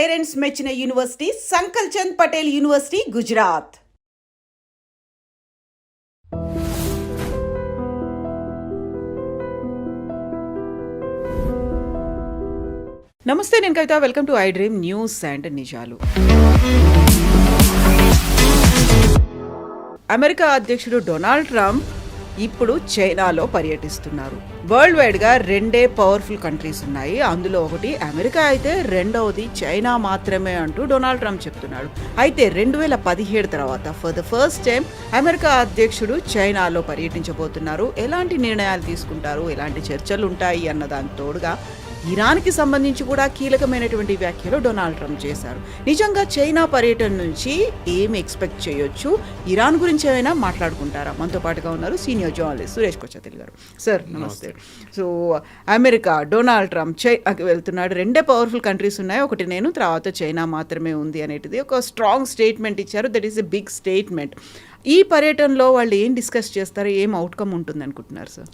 Parents మెచ్చిన university Sankal Chand Patel university Gujarat. నమస్తే, నేను Kavitha. Welcome to I dream news and నిజాలు. అమెరికా అధ్యక్షుడు డొనాల్డ్ ట్రంప్ ఇప్పుడు చైనాలో పర్యటిస్తున్నారు. వరల్డ్ వైడ్గా 2 పవర్ఫుల్ కంట్రీస్ ఉన్నాయి. అందులో ఒకటి అమెరికా అయితే రెండవది చైనా మాత్రమే అంటూ డొనాల్డ్ ట్రంప్ చెప్తున్నాడు. అయితే 2017 తర్వాత for the first time America అధ్యక్షుడు చైనాలో పర్యటించబోతున్నారు. ఎలాంటి నిర్ణయాలు తీసుకుంటారు, ఎలాంటి చర్చలు ఉంటాయి అన్న దాని తోడుగా ఇరాన్కి సంబంధించి కూడా కీలకమైనటువంటి వ్యాఖ్యలు డొనాల్డ్ ట్రంప్ చేశారు. నిజంగా చైనా పర్యటన నుంచి ఏమి ఎక్స్పెక్ట్ చేయొచ్చు, ఇరాన్ గురించి ఏమైనా మాట్లాడుకుంటారా? మనతో పాటుగా ఉన్నారు సీనియర్ జర్నలిస్ట్ సురేష్ కొచ్చతిల్ గారు. సార్ నమస్తే. సో అమెరికా డొనాల్డ్ ట్రంప్ చైనాకి వెళ్తున్నాడు. 2 పవర్ఫుల్ కంట్రీస్ ఉన్నాయి, ఒకటి నేను, తర్వాత చైనా మాత్రమే ఉంది అనేటిది ఒక స్ట్రాంగ్ స్టేట్మెంట్ ఇచ్చారు. That is a big statement. ఈ పర్యటనలో వాళ్ళు ఏం డిస్కస్ చేస్తారు, ఏం అవుట్కమ్ ఉంటుంది అనుకుంటున్నారు సార్?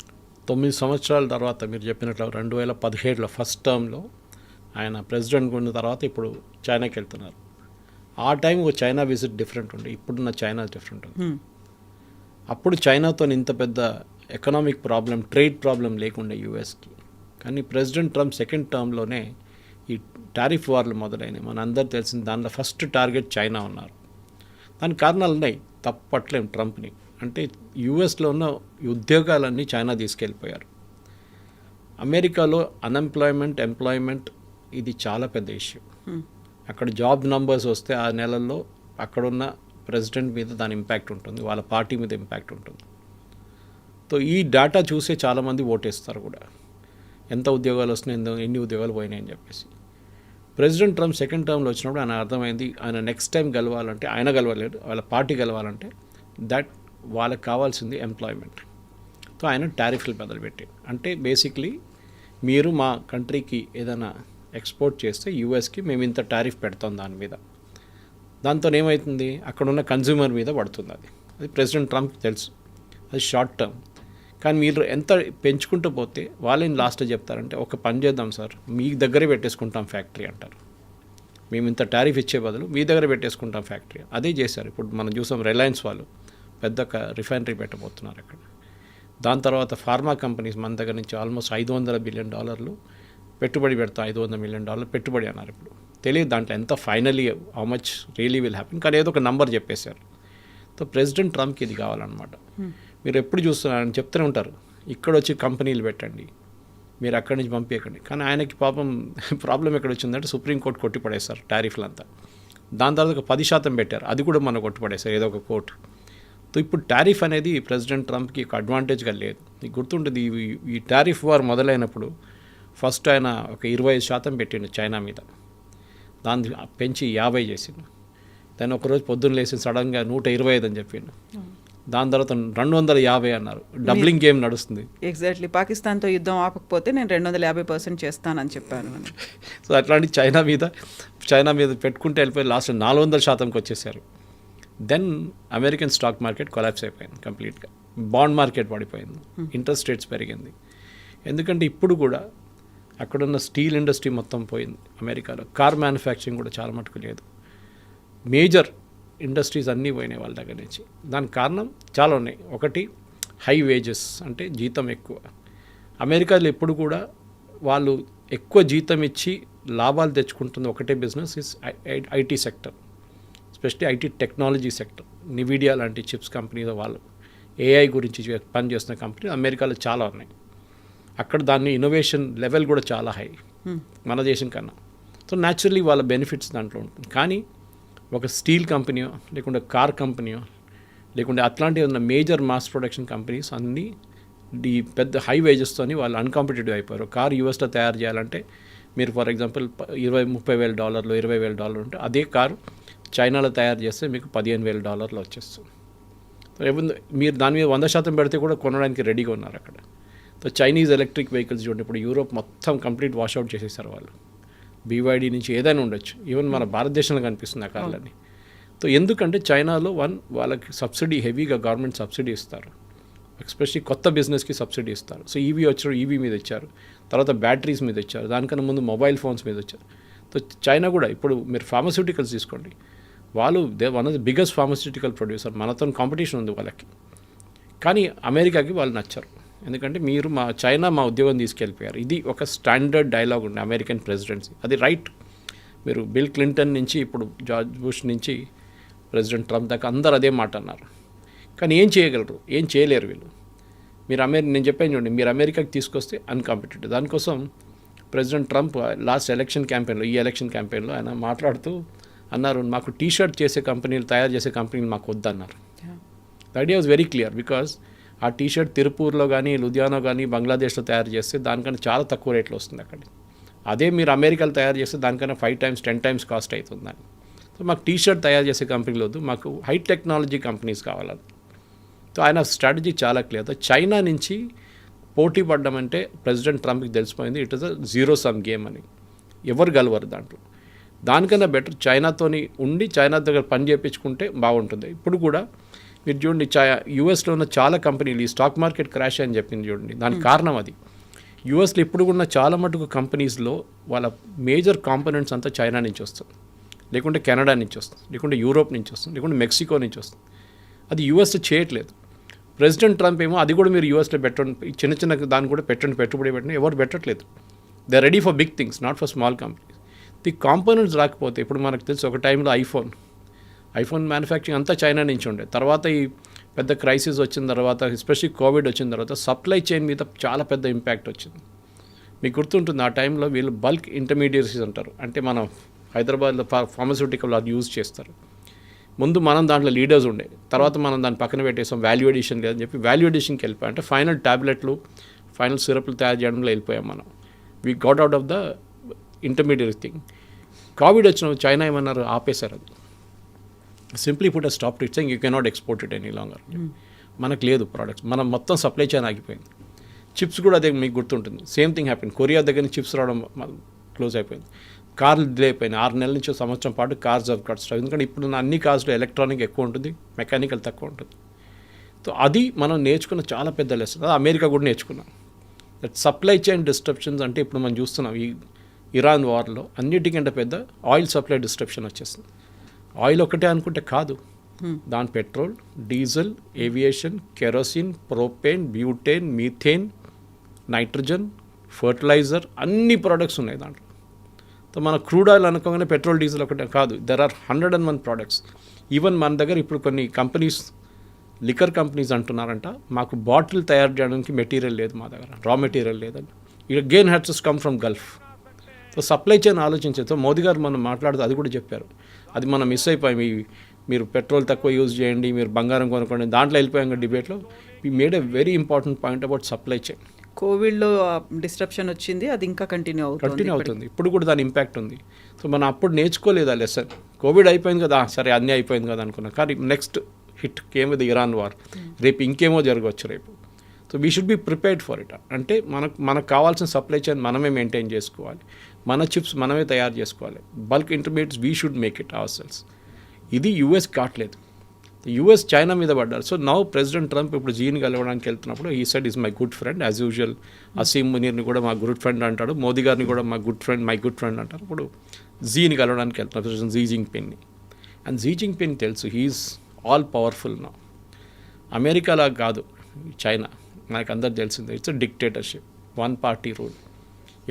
9 సంవత్సరాల తర్వాత మీరు చెప్పినట్లు 2017లో ఫస్ట్ టర్మ్లో ఆయన ప్రెసిడెంట్ ఉన్న తర్వాత ఇప్పుడు చైనాకి వెళ్తున్నారు. ఆ టైం చైనా విజిట్ డిఫరెంట్ ఉండే, ఇప్పుడున్న చైనా డిఫరెంట్ ఉంది. అప్పుడు చైనాతో ఇంత పెద్ద ఎకనామిక్ ప్రాబ్లం, ట్రేడ్ ప్రాబ్లం లేకుండే యూఎస్కి. కానీ ప్రెసిడెంట్ ట్రంప్ సెకండ్ టర్మ్లోనే ఈ టారిఫ్ వార్లు మొదలైనవి. మన అందరు తెలిసిన దాంట్లో ఫస్ట్ టార్గెట్ చైనా ఉన్నారు. దానికి కారణాలు ఉన్నాయి, తప్పట్లేం ట్రంప్ని. అంటే యూఎస్లో ఉన్న ఉద్యోగాలన్నీ చైనా తీసుకెళ్ళిపోయారు. అమెరికాలో అన్ఎంప్లాయ్మెంట్, ఎంప్లాయ్మెంట్ ఇది చాలా పెద్ద ఇష్యూ. అక్కడ జాబ్ నంబర్స్ వస్తే ఆ నెలల్లో అక్కడున్న ప్రెసిడెంట్ మీద దాని ఇంపాక్ట్ ఉంటుంది, వాళ్ళ పార్టీ మీద ఇంపాక్ట్ ఉంటుంది. సో ఈ డేటా చూసే చాలామంది ఓటేస్తారు కూడా, ఎంత ఉద్యోగాలు వస్తున్నాయి, ఎన్ని ఉద్యోగాలు పోయినాయి అని చెప్పేసి. ప్రెసిడెంట్ ట్రంప్ సెకండ్ టర్మ్లో వచ్చినప్పుడు ఆయన అర్థమైంది, ఆయన నెక్స్ట్ టైం గెలవాలంటే, ఆయన గెలవలేడు, వాళ్ళ పార్టీ గెలవాలంటే దట్ వాళ్ళకి కావాల్సింది ఎంప్లాయ్మెంట్. సో ఆయన టారిఫ్లు మొదలుపెట్టారు. అంటే బేసిక్లీ మీరు మా కంట్రీకి ఏదైనా ఎక్స్పోర్ట్ చేస్తే యూఎస్కి మేము ఇంత టారిఫ్ పెడతాం దాని మీద. దాంతో ఏమవుతుంది, అక్కడున్న కన్జ్యూమర్ మీద పడుతుంది. అది ప్రెసిడెంట్ ట్రంప్కి తెలుసు, అది షార్ట్ టర్మ్. కానీ మీరు ఎంత పెంచుకుంటూ పోతే వాళ్ళేం లాస్ట్లో చెప్తారంటే, ఒక పని చేద్దాం సార్, మీ దగ్గరే పెట్టేసుకుంటాం ఫ్యాక్టరీ అంటారు. మేము ఇంత టారిఫ్ ఇచ్చే బదులు మీ దగ్గర పెట్టేసుకుంటాం ఫ్యాక్టరీ. అదే చేశారు. ఇప్పుడు మనం చూసాం, రిలయన్స్ వాళ్ళు పెద్ద రిఫైనరీ పెట్టబోతున్నారు అక్కడ. దాని తర్వాత ఫార్మా కంపెనీస్ మన దగ్గర నుంచి ఆల్మోస్ట్ $500 బిలియన్ పెట్టుబడి పెడతాం. $500 మిలియన్ పెట్టుబడి అన్నారు. ఇప్పుడు తెలియదు దాంట్లో ఎంత finally how much really will happen, కానీ ఏదో ఒక నంబర్ చెప్పేశారు. సో ప్రెసిడెంట్ ట్రంప్కి ఇది కావాలన్నమాట. మీరు ఎప్పుడు చూస్తున్నారని చెప్తూనే ఉంటారు, ఇక్కడ వచ్చి కంపెనీలు పెట్టండి, మీరు అక్కడి నుంచి పంపించకండి. కానీ ఆయనకి ప్రాబ్లం ఎక్కడ వచ్చిందంటే, సుప్రీంకోర్టు కొట్టిపడేశారు టారిఫ్లంతా. దాని తర్వాత 10% పెట్టారు, అది కూడా మనం కొట్టిపడేశారు ఏదో ఒక కోర్టు. సో ఇప్పుడు టారిఫ్ అనేది ప్రెసిడెంట్ ట్రంప్కి ఒక అడ్వాంటేజ్గా లేదు. మీకు గుర్తుంటుంది, ఈ టారిఫ్ వార్ మొదలైనప్పుడు ఫస్ట్ ఆయన ఒక 25% పెట్టిండు చైనా మీద, దాన్ని పెంచి 50 చేసిండు. దాన్ని ఒకరోజు పొద్దున్న లేచి సడన్గా 125 అని చెప్పిండు. దాని తర్వాత 250 అన్నారు. డబ్లింగ్ గేమ్ నడుస్తుంది. ఎగ్జాక్ట్లీ, పాకిస్తాన్తో యుద్ధం ఆపకపోతే నేను 250% చేస్తానని చెప్పాను. సో అట్లాంటి చైనా మీద పెట్టుకుంటే వెళ్ళిపోయి లాస్ట్ 400%కి వచ్చేసారు. Then American stock market collapse అయిపోయింది కంప్లీట్గా, బాండ్ మార్కెట్ పడిపోయింది, ఇంట్రెస్ట్ రేట్స్ పెరిగింది. ఎందుకంటే ఇప్పుడు కూడా అక్కడున్న స్టీల్ ఇండస్ట్రీ మొత్తం పోయింది అమెరికాలో. కార్ మ్యానుఫ్యాక్చరింగ్ కూడా చాలా మటుకు లేదు. మేజర్ ఇండస్ట్రీస్ అన్నీ పోయినాయి వాళ్ళ దగ్గర నుంచి. దానికి కారణం చాలా ఉన్నాయి. ఒకటి హై వేజెస్, అంటే జీతం ఎక్కువ. అమెరికాలో ఎప్పుడు కూడా వాళ్ళు ఎక్కువ జీతం ఇచ్చి లాభాలు తెచ్చుకుంటుంది ఒకటే business, is IT sector, especially IT technology sector. నివిడియా లాంటి చిప్స్ కంపెనీ, వాళ్ళు ఏఐ గురించి పనిచేస్తున్న కంపెనీ అమెరికాలో చాలా ఉన్నాయి. అక్కడ దాన్ని ఇన్నోవేషన్ లెవెల్ కూడా చాలా హై మన దేశం కన్నా. సో న్యాచురల్లీ వాళ్ళ బెనిఫిట్స్ దాంట్లో ఉంటుంది. కానీ ఒక స్టీల్ కంపెనీయో, లేకుంటే కార్ కంపెనీయో, లేకుంటే అట్లాంటి ఏదైనా మేజర్ మాస్ ప్రొడక్షన్ కంపెనీస్ అన్నీ ఈ పెద్ద హై వేజెస్తోని వాళ్ళు అన్కాంపిటేటివ్ అయిపోయారు. కార్ యూఎస్లో తయారు చేయాలంటే మీరు ఫర్ ఎగ్జాంపుల్ $20,000-30,000 $20,000 ఉంటే, అదే కారు చైనాలో తయారు చేస్తే మీకు $15,000 వచ్చేస్తుంది. మీరు దాని మీద 100% పెడితే కూడా కొనడానికి రెడీగా ఉన్నారు అక్కడ. సో చైనీస్ ఎలక్ట్రిక్ వెహికల్స్ చూడండి, ఇప్పుడు యూరోప్ మొత్తం కంప్లీట్ వాష్అవుట్ చేసేసారు వాళ్ళు. BYD నుంచి ఏదైనా ఉండొచ్చు, ఈవెన్ మన భారతదేశంలో కనిపిస్తుంది ఆ కార్లన్నీ. సో ఎందుకంటే చైనాలో వాళ్ళకి సబ్సిడీ, హెవీగా గవర్నమెంట్ సబ్సిడీ ఇస్తారు. ఎస్పెషల్లీ కొత్త బిజినెస్కి సబ్సిడీ ఇస్తారు. సో ఈవీ వచ్చారు, ఈవీ మీద ఇచ్చారు, తర్వాత బ్యాటరీస్ మీద ఇచ్చారు, దానికన్నా ముందు మొబైల్ ఫోన్స్ మీద వచ్చారు. సో చైనా కూడా ఇప్పుడు మీరు ఫార్మస్యూటికల్స్ తీసుకోండి, వాళ్ళు one of the biggest pharmaceutical producer, మనతో కాంపిటీషన్ ఉంది వాళ్ళకి. కానీ అమెరికాకి వాళ్ళు నచ్చరు, ఎందుకంటే మీరు చైనా మా ఉద్యోగం తీసుకెళ్ళిపోయారు. ఇది ఒక స్టాండర్డ్ డైలాగ్ ఉంది అమెరికన్ ప్రెసిడెన్సీ, అది రైట్. మీరు బిల్ క్లింటన్ నుంచి ఇప్పుడు జార్జ్ బుష్ నుంచి ప్రెసిడెంట్ ట్రంప్ దాకా అందరు అదే మాట అన్నారు. కానీ ఏం చేయగలరు? ఏం చేయలేరు వీళ్ళు. మీరు నేను చెప్పాను చూడండి, మీరు అమెరికాకి తీసుకొస్తే అన్కాంపిటేటివ్. దానికోసం ప్రెసిడెంట్ ట్రంప్ లాస్ట్ ఎలక్షన్ క్యాంపెయిన్లో, ఈ ఎలక్షన్ క్యాంపెయిన్లో ఆయన మాట్లాడుతూ అన్నారు, మాకు టీషర్ట్ చేసే కంపెనీలు, తయారు చేసే కంపెనీలు మాకు వద్దన్నారు. The idea was very clear, because ఆ టీషర్ట్ తిరుపూర్లో కానీ, లుధియానా కానీ, బంగ్లాదేశ్లో తయారు చేస్తే దానికన్నా చాలా తక్కువ రేట్లో వస్తుంది అక్కడ. అదే మీరు అమెరికాలో తయారు చేస్తే దానికన్నా 5 times 10 times కాస్ట్ అవుతుందని. సో మాకు టీషర్ట్ తయారు చేసే కంపెనీలు వద్దు, మాకు హై టెక్నాలజీ కంపెనీస్ కావాలి. సో ఆయన స్ట్రాటజీ చాలా క్లియర్. చైనా నుంచి పోటీ పడ్డం అంటే ప్రెసిడెంట్ ట్రంప్కి తెలిసిపోయింది, it is a zero sum game అని, ఎవరు గెలవరు దాంట్లో. దానికన్నా బెటర్ చైనాతోని ఉండి చైనా దగ్గర పని చేయించుకుంటే బాగుంటుంది. ఇప్పుడు కూడా మీరు చూడండి, యూఎస్లో ఉన్న చాలా కంపెనీలు ఈ స్టాక్ మార్కెట్ క్రాష్ అని చెప్పింది చూడండి, దానికి కారణం అది. యూఎస్లో ఇప్పుడు ఉన్న చాలా మటుకు కంపెనీస్లో వాళ్ళ మేజర్ కాంపోనెంట్స్ అంతా చైనా నుంచి వస్తుంది, లేకుంటే కెనడా నుంచి వస్తుంది, లేకుంటే యూరోప్ నుంచి వస్తుంది, లేకుంటే మెక్సికో నుంచి వస్తుంది. అది యూఎస్ చేయట్లేదు. ప్రెసిడెంట్ ట్రంప్ ఏమో అది కూడా మీరు యూఎస్లో పెట్టండి, చిన్న చిన్న దాన్ని కూడా పెట్టండి, పెట్టుబడి పెట్టండి, ఎవరు పెట్టట్లేదు. They are ready for big things, not for small companies. The components రాకపోతే, ఇప్పుడు మనకు తెలుసు ఒక టైంలో ఐఫోన్ మ్యానుఫ్యాక్చరింగ్ అంతా చైనా నుంచి ఉండే, తర్వాత ఈ పెద్ద క్రైసిస్ వచ్చిన తర్వాత, ఎస్పెషల్లీ కోవిడ్ వచ్చిన తర్వాత సప్లై చైన్ మీద చాలా పెద్ద ఇంపాక్ట్ వచ్చింది. మీకు గుర్తుంటుంది, ఆ టైంలో వీళ్ళు బల్క్ ఇంటర్మీడియట్స్ అంటారు, అంటే మనం హైదరాబాద్లో ఫార్మస్యూటికల్ అది యూజ్ చేస్తారు. ముందు మనం దాంట్లో లీడర్స్ ఉండే, తర్వాత మనం దాన్ని పక్కన పెట్టేసాం, వాల్యూ ఎడిషన్ లేదని చెప్పి వాల్యూ ఎడిషన్కి వెళ్ళిపోయాం. అంటే ఫైనల్ ట్యాబ్లెట్లు, ఫైనల్ సిరప్లు తయారు చేయడంలో వెళ్ళిపోయాం మనం. We got out of the intermediate thing. Covid వచ్చిన చైనా ఏమన్నారు, ఆపేశారు అది. Simply put stop it saying you cannot export it any longer. మనకు లేదు ప్రోడక్ట్స్, మనం మొత్తం సప్లై చైన్ ఆగిపోయింది. చిప్స్ కూడా అదే మీకు గుర్తుంటుంది, సేమ్ థింగ్ హ్యాపెన్. కొరియా దగ్గర నుంచి చిప్స్ రావడం క్లోజ్ అయిపోయింది. కార్లు డిలే అయిపోయినాయి, 6 నెలల నుంచి సంవత్సరం పాటు కార్స్ ఆఫ్ కట్స్. ఎందుకంటే ఇప్పుడు అన్ని కార్స్లో ఎలక్ట్రానిక్ ఎక్కువ ఉంటుంది, మెకానికల్ తక్కువ ఉంటుంది. సో అది మనం నేర్చుకున్న చాలా పెద్ద లెసన్. అది అమెరికా కూడా నేర్చుకున్నాం. దట్ సప్లై చైన్ డిస్ట్రప్షన్స్ అంటే ఇప్పుడు మనం చూస్తున్నాం ఈ ఇరాన్ వార్లో అన్నిటికంటే పెద్ద ఆయిల్ సప్లై డిస్ట్రప్షన్ వచ్చేసింది. ఆయిల్ ఒకటే అనుకుంటే కాదు, దాని petrol, diesel, aviation, kerosene, propane, butane, methane, nitrogen, fertiliser, అన్ని ప్రోడక్ట్స్ ఉన్నాయి దాంట్లో. సో మన క్రూడ్ ఆయిల్ అనుకోగానే పెట్రోల్, డీజిల్ ఒకటే కాదు, దెర్ ఆర్ 101 ప్రోడక్ట్స్. ఈవెన్ మన దగ్గర ఇప్పుడు కొన్ని కంపెనీస్, లిక్కర్ కంపెనీస్ అంటున్నారంట, మాకు బాటిల్ తయారు చేయడానికి మెటీరియల్ లేదు మా దగ్గర, రా మెటీరియల్ లేదని. It again has to come from Gulf. So supply chain ఆలోచించేది. సో మోదీ గారు మనం మాట్లాడుతూ అది కూడా చెప్పారు, అది మనం మిస్ అయిపోయాం. మీరు పెట్రోల్ తక్కువ యూజ్ చేయండి, మీరు బంగారం కొనుక్కోండి, దాంట్లో వెళ్ళిపోయాం డిబేట్లో. We made a very important point about supply chain. కోవిడ్లో డిస్ట్రప్షన్ వచ్చింది, అది ఇంకా కంటిన్యూ అవుతుంది. ఇప్పుడు కూడా దాని ఇంపాక్ట్ ఉంది. సో మనం అప్పుడు నేర్చుకోలేదు ఆ లెసన్. కోవిడ్ అయిపోయింది కదా, సరే అన్నీ అయిపోయింది కదా అనుకున్నాం. కానీ next hit came with Iran war. రేపు ఇంకేమో జరగవచ్చు రేపు. So we should be prepared for it. అంటే మనకు కావాల్సిన సప్లై చైన్ మనమే మెయింటైన్ చేసుకోవాలి, మన చిప్స్ మనమే తయారు చేసుకోవాలి, bulk intermediates we should make it our cells. ఇది యూఎస్ కావట్లేదు, యూఎస్ చైనా మీద పడ్డారు. సో నౌ ప్రెసిడెంట్ ట్రంప్ ఇప్పుడు జీని కలవడానికి వెళ్తున్నప్పుడు he said is my good friend as usual. Asim మునీర్ని కూడా మా గుడ్ ఫ్రెండ్ అంటాడు, మోదీ గారిని కూడా మై గుడ్ ఫ్రెండ్ అంటారు. ఇప్పుడు జీని కలవడానికి వెళ్తున్నారు, ప్రెసిడెంట్ జీ జింగ్పిన్ని. అండ్ జీ జింగ్పిన్ తెలుసు, హీఈస్ ఆల్ పవర్ఫుల్ నౌ. అమెరికాలా కాదు చైనా, మనకు అందరు తెలిసిందే, ఇట్స్ డిక్టేటర్షిప్, 1 party రూల్,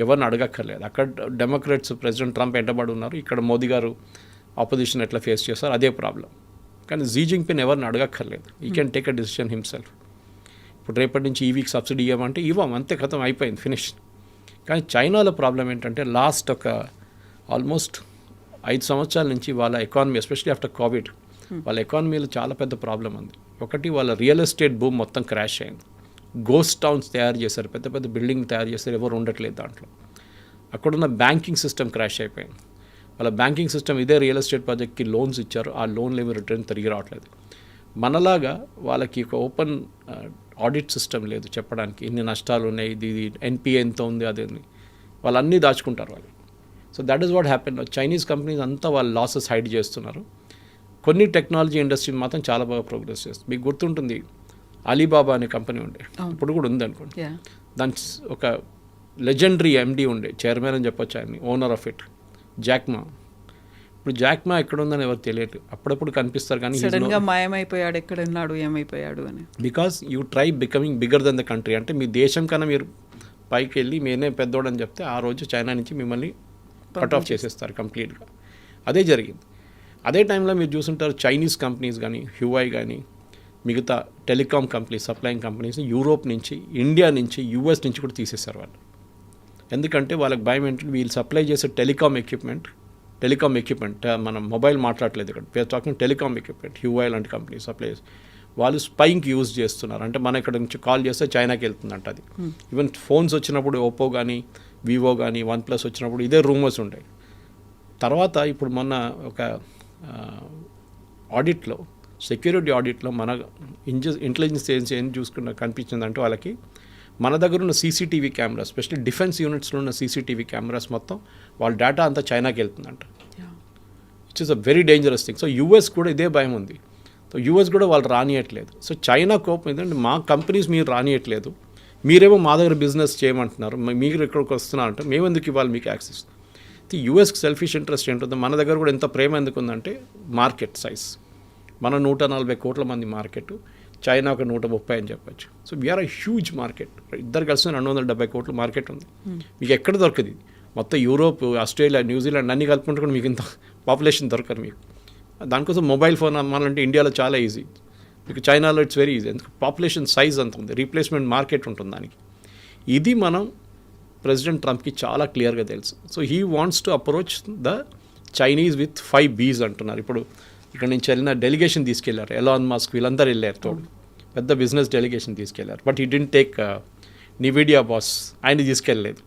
ఎవరిని అడగక్కర్లేదు. అక్కడ డెమోక్రాట్స్ ప్రెసిడెంట్ ట్రంప్ ఎంటబడి ఉన్నారు, ఇక్కడ మోదీ గారు ఆపోజిషన్ ఎట్లా ఫేస్ చేస్తారు అదే ప్రాబ్లం. కానీ జీ జింగ్పిన్ ఎవరిని అడగక్కర్లేదు, ఈ can take a decision himself. ఇప్పుడు రేపటి నుంచి ఈవీకి సబ్సిడీ ఇవ్వమంటే ఇవ్వం, అంతే, కథం అయిపోయింది, ఫినిష్. కానీ చైనాలో ప్రాబ్లం ఏంటంటే లాస్ట్ ఒక ఆల్మోస్ట్ 5 సంవత్సరాల నుంచి వాళ్ళ ఎకానమీ, ఎస్పెషలీ ఆఫ్టర్ కోవిడ్, వాళ్ళ ఎకానమీలో చాలా పెద్ద ప్రాబ్లం ఉంది. ఒకటి, వాళ్ళ రియల్ ఎస్టేట్ భూమి మొత్తం క్రాష్ అయింది. గోస్ట్ టౌన్స్ తయారు చేశారు, పెద్ద పెద్ద బిల్డింగ్ తయారు చేశారు, ఎవరు ఉండట్లేదు దాంట్లో. అక్కడున్న బ్యాంకింగ్ సిస్టమ్ క్రాష్ అయిపోయింది. వాళ్ళ బ్యాంకింగ్ సిస్టమ్ ఇదే రియల్ ఎస్టేట్ ప్రాజెక్ట్కి లోన్స్ ఇచ్చారు, ఆ లోన్లు ఏమి రిటర్న్ తిరిగి రావట్లేదు. మనలాగా వాళ్ళకి ఒక ఓపెన్ ఆడిట్ సిస్టమ్ లేదు చెప్పడానికి, ఇన్ని నష్టాలు ఉన్నాయి, ఇది ఎన్పిఏ ఎంత ఉంది, అదే వాళ్ళన్నీ దాచుకుంటారు వాళ్ళు. So that is what happen. Chinese companies అంతా వాళ్ళ లాసెస్ హైడ్ చేస్తున్నారు. కొన్ని టెక్నాలజీ ఇండస్ట్రీ మాత్రం చాలా బాగా ప్రోగ్రెస్ చేస్తుంది. మీకు గుర్తుంటుంది, అలీబాబా అనే కంపెనీ ఉండే, ఇప్పుడు కూడా ఉంది అనుకోండి. దాని ఒక లెజెండరీ ఎండి ఉండే, చైర్మన్ అని చెప్పొచ్చు, ఆయన ఓనర్ ఆఫ్ ఇట్, జాక్మా. ఇప్పుడు జాక్మా ఎక్కడ ఉందని ఎవరు తెలియదు, అప్పుడప్పుడు కనిపిస్తారు కానీ సడన్ గా మాయమైపోయాడు, ఎక్కడ ఉన్నాడు, ఏమైపోయాడు అని. Because you try becoming bigger than the country. అంటే మీ దేశం కన్నా మీరు పైకి వెళ్ళి నేనే పెద్దోడని చెప్తే ఆ రోజు చైనా నుంచి మిమ్మల్ని కట్ ఆఫ్ చేసేస్తారు కంప్లీట్గా. అదే జరిగింది. అదే టైంలో మీరు చూసుంటారు చైనీస్ కంపెనీస్ కానీ, హ్యూఐ కానీ, మిగతా telecom companies, supplying companies Europe నుంచి, ఇండియా నుంచి, యూఎస్ నుంచి కూడా తీసేశారు వాళ్ళు. ఎందుకంటే వాళ్ళకి భయం ఏంటంటే వీళ్ళు సప్లై చేసే టెలికాం ఎక్విప్మెంట్ మనం మొబైల్ మాట్లాడలేదు ఇక్కడ, వీఆర్ టాకింగ్ టెలికాం ఎక్విప్మెంట్, హ్యూఐ లాంటి కంపెనీ సప్లై వాళ్ళు స్పైయింగ్కి యూజ్ చేస్తున్నారు. అంటే మన ఇక్కడ నుంచి కాల్ చేస్తే చైనాకి వెళ్తుందంట అది. ఈవెన్ ఫోన్స్ వచ్చినప్పుడు ఓప్పో కానీ, వివో కానీ, వన్ప్లస్ వచ్చినప్పుడు ఇదే రూమర్స్ ఉంటాయి. తర్వాత ఇప్పుడు మొన్న ఒక ఆడిట్లో, సెక్యూరిటీ ఆడిట్లో మన ఇంటెలిజెన్స్ ఏజెన్సీ ఏం కనిపించిందంటే వాళ్ళకి మన దగ్గర ఉన్న సీసీటీవీ కెమెరాస్, స్పెషల్లీ డిఫెన్స్ యూనిట్స్లో ఉన్న సీసీటీవీ కెమెరాస్ మొత్తం వాళ్ళ డేటా అంతా చైనాకి వెళ్తుందంట. It's is a very dangerous thing. So US కూడా ఇదే భయం ఉంది. సో యూఎస్ కూడా వాళ్ళు రానియట్లేదు. సో చైనా కోపం ఏంటంటే మా కంపెనీస్ మీరు రానియట్లేదు, మీరేమో మా దగ్గర బిజినెస్ చేయమంటున్నారు, మీరు ఇక్కడికి వస్తున్నారంటే మేము ఎందుకు ఇవ్వాలి మీకు యాక్సెస్. యూఎస్కి సెల్ఫిష్ ఇంట్రెస్ట్ ఏంటుందో, మన దగ్గర కూడా ఎంత ప్రేమ ఎందుకు ఉందంటే మార్కెట్ సైజ్. మన 140 కోట్ల మంది మార్కెట్, చైనా ఒక 130 అని చెప్పచ్చు. So we are a huge market. ఇద్దరు కలిసి 270 కోట్ల మార్కెట్ ఉంది. మీకు ఎక్కడ దొరకదు ఇది. మొత్తం యూరోప్, ఆస్ట్రేలియా, న్యూజిలాండ్ అన్నీ కలుపుకుంటే కూడా మీకు ఇంత పాపులేషన్ దొరకదు మీకు. దానికోసం మొబైల్ ఫోన్ అమ్మాలంటే ఇండియాలో చాలా ఈజీ, మీకు చైనాలో ఇట్స్ వెరీ ఈజీ. ఎందుకంటే పాపులేషన్ సైజ్ అంత ఉంది, రీప్లేస్మెంట్ మార్కెట్ ఉంటుంది దానికి. ఇది మనం ప్రెసిడెంట్ ట్రంప్కి చాలా క్లియర్గా తెలుసు. So he wants to approach the Chinese with 5 Bs అంటున్నారు. ఇప్పుడు ఇక్కడ నుంచి వెళ్ళిన డెలిగేషన్ తీసుకెళ్లారు, ఎలాన్ మస్క్ వీళ్ళందరూ వెళ్ళారు, తోడు పెద్ద బిజినెస్ డెలిగేషన్ తీసుకెళ్లారు. But he didn't take నివిడియా boss, ఆయన తీసుకెళ్ళలేదు.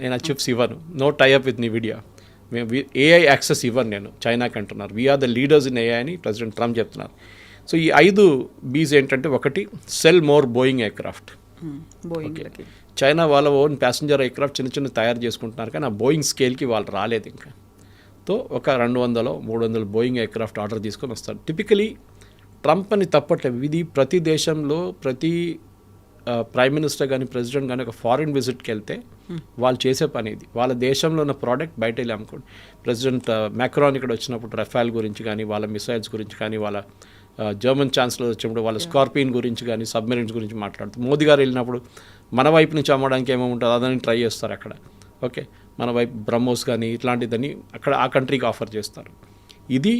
నేను ఆ చిప్స్ ఇవ్వను, నో టైఅప్ విత్ నివిడియా, మేము ఏఐ యాక్సెస్ ఇవ్వను నేను చైనాకి అంటున్నారు. We are the leaders in AI అని ప్రెసిడెంట్ ట్రంప్ చెప్తున్నారు. సో ఈ 5 Bs ఏంటంటే, ఒకటి sell more Boeing aircraft. China వాళ్ళ ఓన్ ప్యాసింజర్ ఎయిర్క్రాఫ్ట్ చిన్న తయారు చేసుకుంటున్నారు, కానీ ఆ బోయింగ్ స్కేల్కి వాళ్ళు రాలేదు ఇంకా. తో ఒక 200-300 బోయింగ్ ఎయిర్క్రాఫ్ట్ ఆర్డర్ తీసుకొని వస్తారు. టిపికలీ ట్రంప్ అని తప్పట్లేదు, ఇది ప్రతి దేశంలో ప్రతి ప్రైమ్ మినిస్టర్ కానీ ప్రెసిడెంట్ కానీ ఒక ఫారిన్ విజిట్కి వెళ్తే వాళ్ళు చేసే పని ఇది. వాళ్ళ దేశంలో ఉన్న ప్రోడక్ట్ బయట వెళ్ళి అమ్ముకోండి. ప్రెసిడెంట్ మ్యాక్రాన్ ఇక్కడ వచ్చినప్పుడు రఫాల్ గురించి కానీ, వాళ్ళ మిసైల్స్ గురించి కానీ, వాళ్ళ జర్మన్ ఛాన్సలర్ వచ్చినప్పుడు వాళ్ళ స్కార్పియన్ గురించి కానీ, సబ్మెరీన్స్ గురించి మాట్లాడుతారు. మోదీ గారు వెళ్ళినప్పుడు మన వైపు నుంచి అమ్మడానికి ఏమో ఉంటుంది అదని ట్రై చేస్తారు అక్కడ. ఓకే, మన వైపు బ్రహ్మోస్ కానీ ఇట్లాంటిదని అక్కడ ఆ కంట్రీకి ఆఫర్ చేస్తారు. ఇది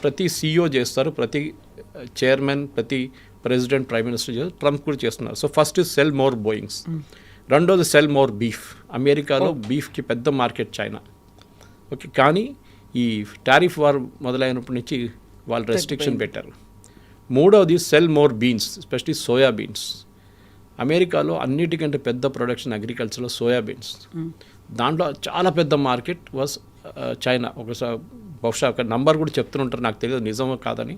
ప్రతి CEO చేస్తారు, ప్రతి చైర్మన్, ప్రతి ప్రెసిడెంట్, ప్రైమ్ మినిస్టర్ చేస్తారు, ట్రంప్ కూడా చేస్తున్నారు. So first sell more Boeings. రెండోది సెల్ మోర్ బీఫ్. అమెరికాలో బీఫ్కి పెద్ద మార్కెట్ చైనా. ఓకే, కానీ ఈ టారిఫ్ వార్ మొదలైనప్పటి నుంచి వాళ్ళు రెస్ట్రిక్షన్ పెట్టారు. మూడవది cell more beans, especially soya beans. అమెరికాలో అన్నిటికంటే పెద్ద ప్రొడక్షన్ అగ్రికల్చర్లో సోయా బీన్స్. దాంట్లో చాలా పెద్ద మార్కెట్ వాజ్ చైనా. ఒకసారి బహుశా ఒక నంబర్ కూడా చెప్తుంటారు, నాకు తెలియదు నిజమో కాదని.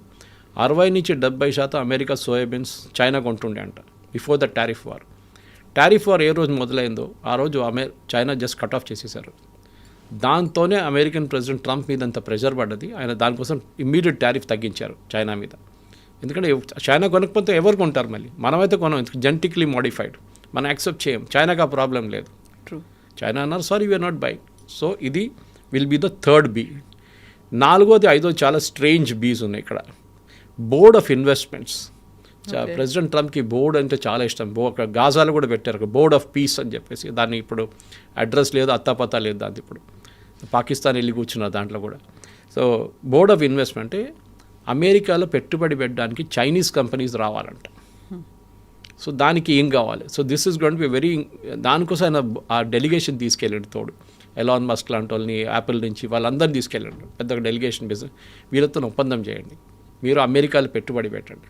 60-70% అమెరికా సోయాబీన్స్ చైనా కొంటుండే అంట before the tariff war. Tariff war ఏ రోజు మొదలైందో ఆ రోజు చైనా జస్ట్ కట్ ఆఫ్ చేసేసారు. దాంతోనే అమెరికన్ ప్రెసిడెంట్ ట్రంప్ మీద అంత ప్రెషర్ పడ్డది. ఆయన దానికోసం ఇమ్మీడియట్ టారిఫ్ తగ్గించారు చైనా మీద. ఎందుకంటే చైనా కొనకపోతే ఎవరు కొంటారు, మళ్ళీ మనమైతే కొనం, జెనెటిక్లీ మోడిఫైడ్, మనం యాక్సెప్ట్ చేయం. చైనాకి ఆ ప్రాబ్లం లేదు. చైనా అన్నారు sorry we are not buy. So ఇది will be the third B. 4వ 5వ చాలా స్ట్రేంజ్ బీస్ ఉన్నాయి ఇక్కడ. Board of investments. ప్రెసిడెంట్ ట్రంప్కి బోర్డ్ అంటే చాలా ఇష్టం. గాజాలు కూడా పెట్టారు బోర్డ్ ఆఫ్ పీస్ అని చెప్పేసి. దాన్ని ఇప్పుడు అడ్రస్ లేదు, అత్తాపత్తా లేదు దాన్ని. ఇప్పుడు పాకిస్తాన్ వెళ్ళి కూర్చున్నారు దాంట్లో కూడా. సో బోర్డ్ ఆఫ్ ఇన్వెస్ట్మెంట్, అమెరికాలో పెట్టుబడి పెట్టడానికి చైనీస్ కంపెనీస్ రావాలంట. సో దానికి ఏం కావాలి? So this is going to be very, దానికోసం ఆయన ఆ డెలిగేషన్ తీసుకెళ్ళండి తోడు. ఎలాన్ మస్క్ లాంటి వాళ్ళని, యాపిల్ నుంచి వాళ్ళందరినీ తీసుకెళ్ళండి, పెద్ద డెలిగేషన్ బిజినెస్. వీళ్ళతో ఒప్పందం చేయండి, మీరు అమెరికాలో పెట్టుబడి పెట్టండి.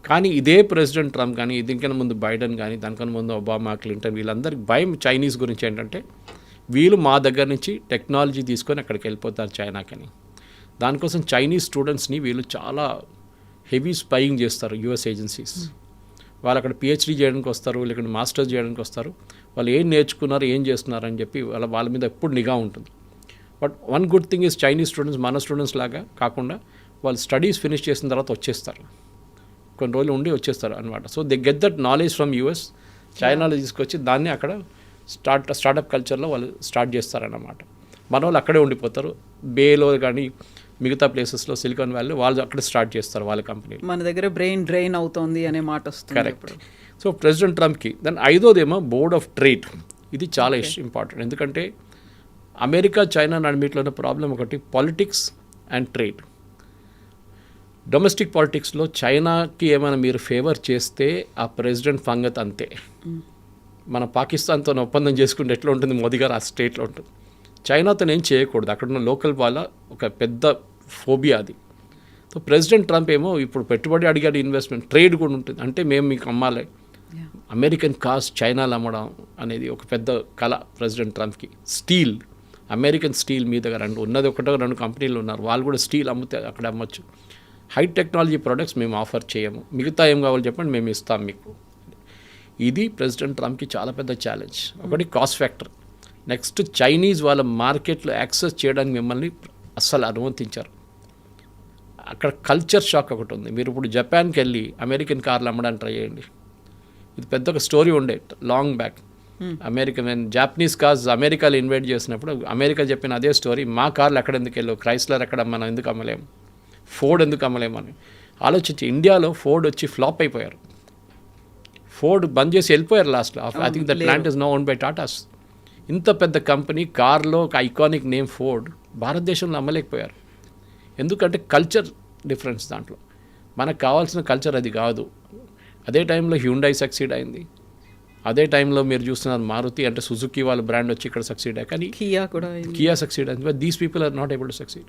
కానీ ఇదే ప్రెసిడెంట్ ట్రంప్ కానీ, దీనికన్నా ముందు బైడెన్ కానీ, దానికన్నా ముందు ఒబామా, క్లింటన్, వీళ్ళందరికీ భయం చైనీస్ గురించి ఏంటంటే, వీళ్ళు మా దగ్గర నుంచి టెక్నాలజీ తీసుకొని అక్కడికి వెళ్ళిపోతారు చైనాకని. దానికోసం చైనీస్ స్టూడెంట్స్ని వీళ్ళు చాలా హెవీ స్పైయింగ్ చేస్తారు యుఎస్ ఏజెన్సీస్. వాళ్ళు అక్కడ PhD చేయడానికి వస్తారు, లేకుంటే మాస్టర్స్ చేయడానికి వస్తారు. వాళ్ళు ఏం నేర్చుకున్నారు, ఏం చేస్తున్నారు అని చెప్పి వాళ్ళ మీద ఎప్పుడు నిఘా ఉంటుంది. But one good thing is Chinese students మన స్టూడెంట్స్ లాగా కాకుండా వాళ్ళు స్టడీస్ ఫినిష్ చేసిన తర్వాత వచ్చేస్తారు, కొన్ని రోజులు ఉండి వచ్చేస్తారు అనమాట. So they get that knowledge from US. చైనాలో తీసుకొచ్చి దాన్ని అక్కడ స్టార్టప్ కల్చర్లో వాళ్ళు స్టార్ట్ చేస్తారన్నమాట. మన వాళ్ళు అక్కడే ఉండిపోతారు. బేలో కానీ మిగతా ప్లేసెస్లో సిలికాన్ వ్యాలీ వాళ్ళు అక్కడే స్టార్ట్ చేస్తారు వాళ్ళ కంపెనీ. మన దగ్గర బ్రెయిన్ డ్రైన్ అవుతోంది అనే మాట వస్తుంది. కరెక్ట్. సో ప్రెసిడెంట్ ట్రంప్కి దాని 5వదేమో బోర్డ్ ఆఫ్ ట్రేడ్. ఇది చాలా ఇంపార్టెంట్, ఎందుకంటే అమెరికా చైనా నడిమిట్లో ఉన్న ప్రాబ్లం ఒకటి పాలిటిక్స్ అండ్ ట్రేడ్. డొమెస్టిక్ పాలిటిక్స్లో చైనాకి ఏమైనా మీరు ఫేవర్ చేస్తే ఆ ప్రెసిడెంట్ ఫంగత్ అంతే. మన పాకిస్తాన్తో ఒప్పందం చేసుకుంటే ఎట్లా ఉంటుంది, మోదీ గారు ఆ స్టేట్లో ఉంటుంది. చైనాతో ఏం చేయకూడదు, అక్కడ ఉన్న లోకల్ వాళ్ళ ఒక పెద్ద ఫోబియా అది. సో ప్రెసిడెంట్ ట్రంప్ ఏమో ఇప్పుడు పెట్టుబడి అడిగాడు, ఇన్వెస్ట్మెంట్, ట్రేడ్ కూడా ఉంటుంది. అంటే మేము మీకు అమ్మాలి, అమెరికన్ కార్స్ చైనాలో అమ్మడం అనేది ఒక పెద్ద కళ ప్రెసిడెంట్ ట్రంప్కి. స్టీల్, అమెరికన్ స్టీల్ మీ దగ్గర ఉన్నది 1-2 కంపెనీలు ఉన్నారు, వాళ్ళు కూడా స్టీల్ అమ్మితే అక్కడ అమ్మొచ్చు. హై టెక్నాలజీ ప్రొడక్ట్స్ మేము ఆఫర్ చేయము, మిగతా ఏం కావాలో చెప్పండి మేము ఇస్తాం మీకు. ఇది ప్రెసిడెంట్ ట్రంప్కి చాలా పెద్ద ఛాలెంజ్. ఒకటి కాస్ట్ ఫ్యాక్టర్, నెక్స్ట్ చైనీస్ వాళ్ళ మార్కెట్లో యాక్సెస్ చేయడానికి మిమ్మల్ని అస్సలు అనుమతించారు. అక్కడ కల్చర్ షాక్ ఒకటి ఉంది. మీరు ఇప్పుడు జపాన్కి వెళ్ళి అమెరికన్ కార్లు అమ్మడానికి ట్రై చేయండి. ఇది పెద్ద ఒక స్టోరీ ఉండే long back. American Japanese cars అమెరికాలో ఇన్వైట్ చేసినప్పుడు అమెరికా చెప్పిన అదే స్టోరీ, మా కార్లు ఎక్కడ ఎందుకు వెళ్ళవు, క్రైస్లర్ ఎక్కడ మనం ఎందుకు అమ్మలేము, ఫోర్డ్ ఎందుకు అమ్మలేము అని ఆలోచించి ఇండియాలో ఫోర్డ్ వచ్చి ఫ్లాప్ అయిపోయారు. ఫోర్డ్ బంద్ చేసి వెళ్ళిపోయారు లాస్ట్లో. I think the plant is now owned by Tatas. ఇంత పెద్ద కంపెనీ, కార్లో ఒక ఐకానిక్ నేమ్ ఫోర్డ్, భారతదేశంలో అమ్మలేకపోయారు. ఎందుకంటే కల్చర్ డిఫరెన్స్ దాంట్లో. మనకు కావాల్సిన కల్చర్ అది కాదు. అదే టైంలో హ్యూండాయ్ సక్సీడ్ అయింది, అదే టైంలో మీరు చూస్తున్నారు మారుతి అంటే సుజుకి వాళ్ళ బ్రాండ్ వచ్చి ఇక్కడ సక్సీడ్ అయ్యాయి, కానీ కియా సక్సీడ్ అయింది. But these people are not able to succeed.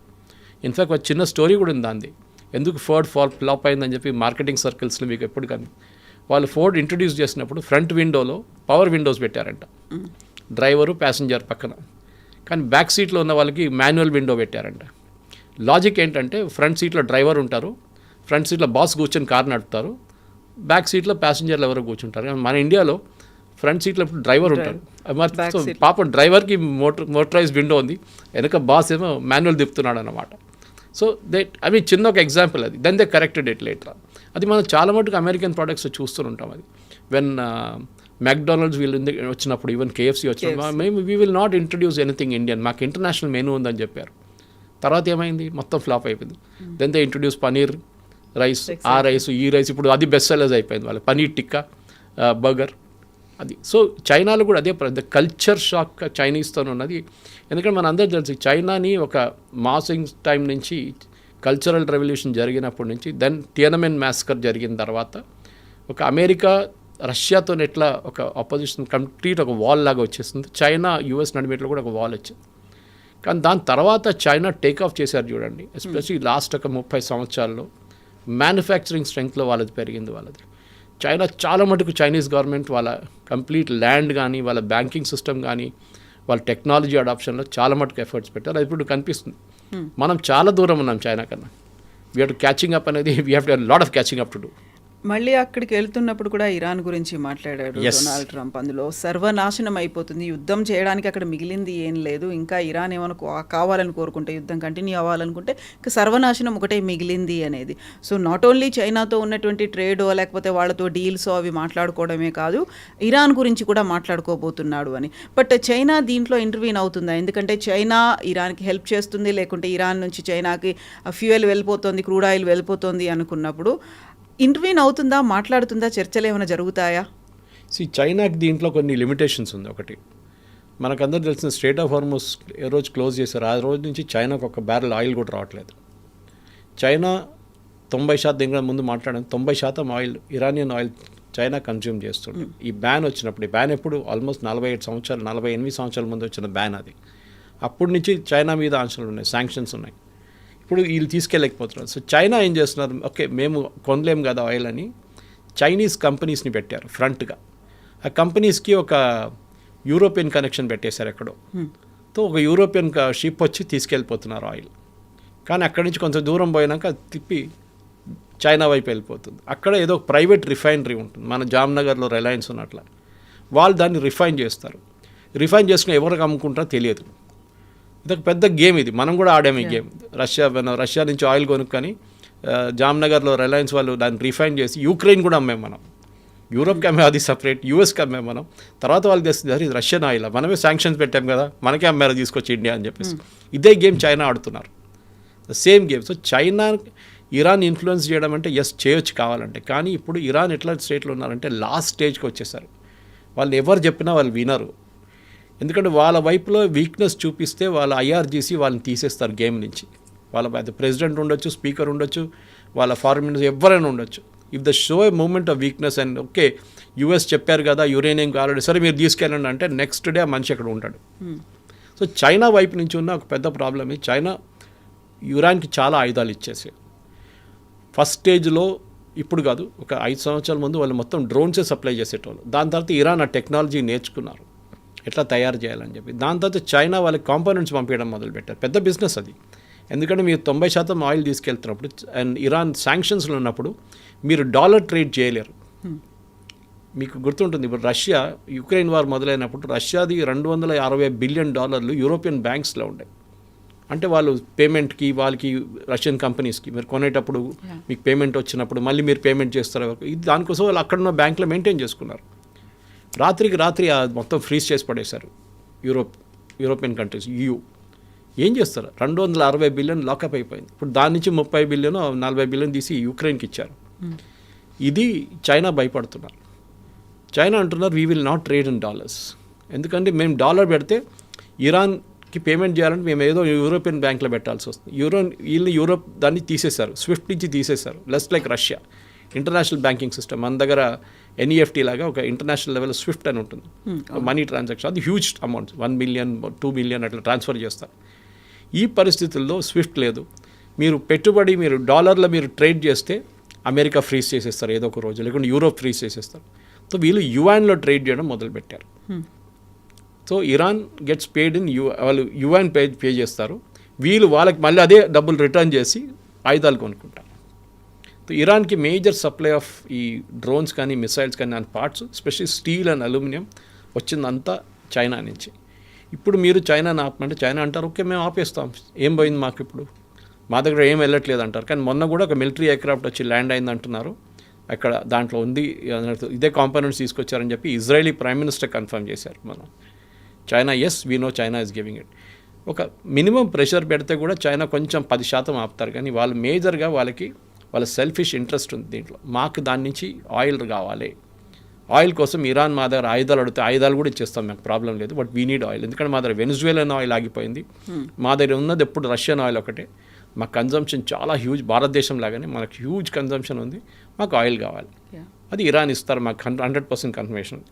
In fact ఒక చిన్న స్టోరీ కూడా ఉంది దాన్ని, ఎందుకు ఫోర్డ్ ఫ్లాప్ అయిందని చెప్పి మార్కెటింగ్ సర్కిల్స్లో మీకు ఎప్పుడు కానీ వాళ్ళు ఫోర్డ్ ఇంట్రడ్యూస్ చేసినప్పుడు ఫ్రంట్ విండోలో పవర్ విండోస్ పెట్టారంట, డ్రైవరు ప్యాసింజర్ పక్కన. కానీ బ్యాక్ సీట్లో ఉన్న వాళ్ళకి మాన్యువల్ విండో పెట్టారంట. లాజిక్ ఏంటంటే ఫ్రంట్ సీట్లో డ్రైవర్ ఉంటారు, ఫ్రంట్ సీట్లో బాస్ కూర్చొని కార్ నడుపుతారు, బ్యాక్ సీట్లో ప్యాసింజర్లు ఎవరో కూర్చుంటారు. మన ఇండియాలో ఫ్రంట్ సీట్లో డ్రైవర్ ఉంటారు. పాపం డ్రైవర్కి మోటరైజ్ విండో ఉంది, వెనక బాస్ ఏమో మాన్యువల్ తిప్పుతున్నాడు అన్నమాట. సో అవి చిన్న ఒక ఎగ్జాంపుల్ అది. Then they corrected it later. అది మనం చాలా మటుకు అమెరికన్ ప్రోడక్ట్స్ చూస్తుంటాం. అది వెన్ మెక్డానల్డ్స్ వీళ్ళు వచ్చినప్పుడు, ఈవెన్ కేఎఫ్సీ వచ్చినప్పుడు, మేము we will not introduce anything Indian, మాకు ఇంటర్నేషనల్ మెనూ ఉందని చెప్పారు. తర్వాత ఏమైంది, మొత్తం ఫ్లాప్ అయిపోయింది. Then they introduce paneer rice, ఆ రైస్ ఈ రైస్, ఇప్పుడు అది బెస్ట్ సెల్లర్స్ అయిపోయింది వాళ్ళ పనీర్ టిక్కా, బర్గర్ అది. సో చైనాలో కూడా అదే కల్చర్ షాక్ చైనీస్తో ఉన్నది. ఎందుకంటే మన అందరూ తెలుసు చైనాని ఒక మాసింగ్ టైం నుంచి కల్చరల్ రెవల్యూషన్ జరిగినప్పటి నుంచి, దెన్ టియనమెన్ మ్యాస్కర్ జరిగిన తర్వాత ఒక అమెరికా రష్యాతో ఎట్లా ఒక ఆపోజిషన్ కంప్లీట్ ఒక వాల్ లాగా వచ్చేస్తుంది, చైనా యూఎస్ నడిమేట్లో కూడా ఒక వాల్ వచ్చింది. కానీ దాని తర్వాత చైనా టేక్ ఆఫ్ చేశారు చూడండి. ఎస్పెషల్లీ లాస్ట్ ఒక 30 సంవత్సరాల్లో మ్యానుఫ్యాక్చరింగ్ స్ట్రెంగ్త్లో వాళ్ళది పెరిగింది. వాళ్ళది చైనా చాలా మటుకు చైనీస్ గవర్నమెంట్ వాళ్ళ కంప్లీట్ ల్యాండ్ కానీ, వాళ్ళ బ్యాంకింగ్ సిస్టమ్ కానీ, వాళ్ళ టెక్నాలజీ అడాప్షన్లో చాలా మటుకు ఎఫర్ట్స్ పెట్టారు. అది ఇప్పుడు కనిపిస్తుంది. మనం చాలా దూరం ఉన్నాం చైనా కన్నా. We have to catching up అనేది, we have to lot of catching up to do. మళ్ళీ అక్కడికి వెళ్తున్నప్పుడు కూడా ఇరాన్ గురించి మాట్లాడాడు డొనాల్డ్ ట్రంప్. అందులో సర్వనాశనం అయిపోతుంది, యుద్ధం చేయడానికి అక్కడ మిగిలింది ఏం లేదు, ఇంకా ఇరాన్ ఏమైనా కావాలని కోరుకుంటే, యుద్ధం కంటిన్యూ అవ్వాలనుకుంటే ఇంకా సర్వనాశనం ఒకటే మిగిలింది అనేది. సో నాట్ ఓన్లీ చైనాతో ఉన్నటువంటి ట్రేడో లేకపోతే వాళ్ళతో డీల్స్ అవి మాట్లాడుకోవడమే కాదు, ఇరాన్ గురించి కూడా మాట్లాడుకోబోతున్నాడు అని. బట్ చైనా దీంట్లో ఇంటర్వ్యూన్ అవుతుందా? ఎందుకంటే చైనా ఇరాన్కి హెల్ప్ చేస్తుంది, లేకుంటే ఇరాన్ నుంచి చైనాకి ఫ్యూయల్ వెళ్ళిపోతుంది, క్రూడ్ ఆయిల్ వెళ్ళిపోతుంది అనుకున్నప్పుడు ఇంటర్వ్యూన్ అవుతుందా, మాట్లాడుతుందా, చర్చలు ఏమైనా జరుగుతాయా? చైనాకి దీంట్లో కొన్ని లిమిటేషన్స్ ఉంది. ఒకటి మనకందరూ తెలిసిన స్ట్రైట్ ఆఫ్ హార్మోస్ ఏ రోజు క్లోజ్ చేశారు, ఆ రోజు నుంచి చైనాకు ఒక బ్యారెల్ ఆయిల్ కూడా రావట్లేదు. చైనా 90% ఇంకా ముందు మాట్లాడాను, 90% oil, Iranian oil China consume చేస్తుంది. ఈ బ్యాన్ వచ్చినప్పుడు, ఈ బ్యాన్ ఎప్పుడు ఆల్మోస్ట్ 48 సంవత్సరాల ముందు వచ్చిన బ్యాన్ అది. అప్పటి నుంచి చైనా మీద ఆంక్షలు ఉన్నాయి, శాంక్షన్స్ ఉన్నాయి. ఇప్పుడు వీళ్ళు తీసుకెళ్ళకపోతున్నారు. సో చైనా ఏం చేస్తున్నారు, ఓకే మేము కొనలేము కదా ఆయిల్ అని చైనీస్ కంపెనీస్ని పెట్టారు ఫ్రంట్గా. ఆ కంపెనీస్కి ఒక యూరోపియన్ కనెక్షన్ పెట్టేశారు ఎక్కడో. తో ఒక యూరోపియన్ షిప్ వచ్చి తీసుకెళ్ళిపోతున్నారు ఆయిల్. కానీ అక్కడి నుంచి కొంచెం దూరం పోయినాక తిప్పి చైనా వైపు వెళ్ళిపోతుంది. అక్కడ ఏదో ప్రైవేట్ రిఫైనరీ ఉంటుంది, మన జామ్నగర్లో రిలయన్స్ ఉన్నట్ల. వాళ్ళు దాన్ని రిఫైన్ చేస్తారు. రిఫైన్ చేసుకుని ఎవరికి అమ్ముకుంటారో తెలియదు. ఇదొక పెద్ద గేమ్ ఇది, మనం కూడా ఆడాము ఈ గేమ్. రష్యా నుంచి ఆయిల్ కొనుక్కొని జామ్నగర్లో రిలయన్స్ వాళ్ళు దాన్ని రిఫైన్ చేసి యూక్రెయిన్ కూడా అమ్మాము మనం. యూరోప్కి అమ్మే అది సపరేట్, యూఎస్కి అమ్మే మనం. తర్వాత వాళ్ళకి తెస్తుంది ఇది రష్యన్ ఆయిల్, మనమే శాంక్షన్స్ పెట్టాం కదా, మనకే అమ్మారు తీసుకొచ్చి ఇండియా అని చెప్పేసి. ఇదే గేమ్ చైనా ఆడుతున్నారు, the same game. So China Iran influence చేయడం అంటే ఎస్ చేయొచ్చు కావాలంటే, కానీ ఇప్పుడు ఇరాన్ ఎట్లా స్టేట్లో ఉన్నారంటే లాస్ట్ స్టేజ్కి వచ్చేసారు. వాళ్ళు ఎవరు చెప్పినా వాళ్ళు వినరు, ఎందుకంటే వాళ్ళ వైపులో వీక్నెస్ చూపిస్తే వాళ్ళ ఐఆర్జీసీ వాళ్ళని తీసేస్తారు గేమ్ నుంచి. వాళ్ళ ప్రెసిడెంట్ ఉండొచ్చు, స్పీకర్ ఉండొచ్చు, వాళ్ళ ఫారెన్ మినిస్టర్ ఎవరైనా ఉండొచ్చు. If the show a moment of weakness and okay US చెప్పారు కదా యురేనియం కావాలి, సరే మీరు తీసుకెళ్ళండి అంటే నెక్స్ట్ డే ఆ మనిషి అక్కడ ఉంటాడు. సో చైనా వైపు నుంచి ఉన్న ఒక పెద్ద ప్రాబ్లమ్, చైనా ఇరాన్కి చాలా ఆయుధాలు ఇచ్చేసి ఫస్ట్ స్టేజ్లో, ఇప్పుడు కాదు ఒక 5 సంవత్సరాల ముందు వాళ్ళు మొత్తం డ్రోన్సే సప్లై చేసేటోళ్ళు. దాని తర్వాత ఇరాన్ ఆ టెక్నాలజీ నేర్చుకున్నారు ఎట్లా తయారు చేయాలని చెప్పి. దాని తర్వాత చైనా వాళ్ళకి కాంపోనెంట్స్ పంపించడం మొదలుపెట్టారు. పెద్ద బిజినెస్ అది, ఎందుకంటే మీరు 90% ఆయిల్ తీసుకెళ్తున్నప్పుడు అండ్ ఇరాన్ శాంక్షన్స్లో ఉన్నప్పుడు మీరు డాలర్ ట్రేడ్ చేయలేరు. మీకు గుర్తుంటుంది, ఇప్పుడు రష్యా యుక్రెయిన్ వార్ మొదలైనప్పుడు రష్యాది $260 బిలియన్ యూరోపియన్ బ్యాంక్స్లో ఉండే. అంటే వాళ్ళు పేమెంట్కి వాళ్ళకి రష్యన్ కంపెనీస్కి మీరు కొనేటప్పుడు మీకు పేమెంట్ వచ్చినప్పుడు మళ్ళీ మీరు పేమెంట్ చేస్తారు. ఇది దానికోసం వాళ్ళు అక్కడున్న బ్యాంక్లో మెయింటైన్ చేసుకున్నారు. రాత్రికి రాత్రి మొత్తం ఫ్రీజ్ చేసి పడేశారు యూరోపియన్ కంట్రీస్. ఏం చేస్తారు, 260 బిలియన్ లాకప్ అయిపోయింది. ఇప్పుడు దాని నుంచి 30 బిలియన్ 40 బిలియన్ తీసి యుక్రెయిన్కి ఇచ్చారు. ఇది చైనా భయపడుతున్నారు. చైనా అంటున్నారు we will not trade in dollars, ఎందుకంటే మేము డాలర్ పెడితే ఇరాన్కి పేమెంట్ చేయాలంటే మేము ఏదో యూరోపియన్ బ్యాంక్లో పెట్టాల్సి వస్తుంది. వీళ్ళు యూరోప్ దాన్ని తీసేశారు, స్విఫ్ట్ నుంచి తీసేశారు. Less like Russia international banking system, మన దగ్గర ఎన్ఈఎఫ్టీ లాగా ఒక ఇంటర్నేషనల్ లెవెల్ స్విఫ్ట్ అని ఉంటుంది, మనీ ట్రాన్సాక్షన్. అది హ్యూజ్ అమౌంట్స్, 1 బిలియన్ 2 బిలియన్ అట్లా ట్రాన్స్ఫర్ చేస్తారు. ఈ పరిస్థితుల్లో స్విఫ్ట్ లేదు. మీరు పెట్టుబడి మీరు డాలర్లో మీరు ట్రేడ్ చేస్తే అమెరికా ఫ్రీజ్ చేసేస్తారు ఏదో ఒక రోజు, లేకుంటే యూరోప్ ఫ్రీజ్ చేసేస్తారు. సో వీళ్ళు యువాన్లో ట్రేడ్ చేయడం మొదలుపెట్టారు. So Iran gets paid in వాళ్ళు యువాన్ పే చేస్తారు, వీళ్ళు వాళ్ళకి మళ్ళీ అదే డబ్బులు రిటర్న్ చేసి ఆయుధాలు కొనుక్కుంటారు. సో ఇరాన్కి మేజర్ సప్లై ఆఫ్ ఈ డ్రోన్స్ కానీ మిసైల్స్ కానీ దాని parts, especially steel and aluminium వచ్చిందంతా చైనా నుంచి. ఇప్పుడు మీరు చైనాని ఆపమంటే చైనా అంటారు ఓకే మేము ఆపేస్తాం, ఏం పోయింది మాకు, ఇప్పుడు మా దగ్గర ఏం వెళ్ళట్లేదు అంటారు. కానీ మొన్న కూడా ఒక మిలిటరీ ఎయిర్క్రాఫ్ట్ వచ్చి ల్యాండ్ అయింది అంటున్నారు, అక్కడ దాంట్లో ఉంది ఇదే కాంపోనెంట్స్ తీసుకొచ్చారని చెప్పి ఇజ్రాయలీ ప్రైమ్ మినిస్టర్ కన్ఫర్మ్ చేశారు. మనం China as we know China is giving it. ఒక మినిమం ప్రెషర్ పెడితే కూడా చైనా కొంచెం 10% ఆపుతారు, కానీ వాళ్ళు మేజర్గా వాళ్ళ సెల్ఫిష్ ఇంట్రెస్ట్ ఉంది దీంట్లో. మాకు దాని నుంచి ఆయిల్ కావాలి, ఆయిల్ కోసం ఇరాన్ మా దగ్గర ఆయుధాలు అడిగితే ఆయుధాలు కూడా ఇచ్చేస్తాం, మాకు ప్రాబ్లం లేదు, బట్ వీ నీడ్ ఆయిల్. ఎందుకంటే మా దగ్గర వెనిజువేలన్ ఆయిల్ ఆగిపోయింది, మా దగ్గర ఉన్నది ఎప్పుడు రష్యన్ ఆయిల్ ఒకటే. మా కన్జంప్షన్ చాలా హ్యూజ్, భారతదేశం లాగానే మనకు హ్యూజ్ కన్జంప్షన్ ఉంది, మాకు ఆయిల్ కావాలి, అది ఇరాన్ ఇస్తారు, మాకు 100% కన్ఫర్మేషన్.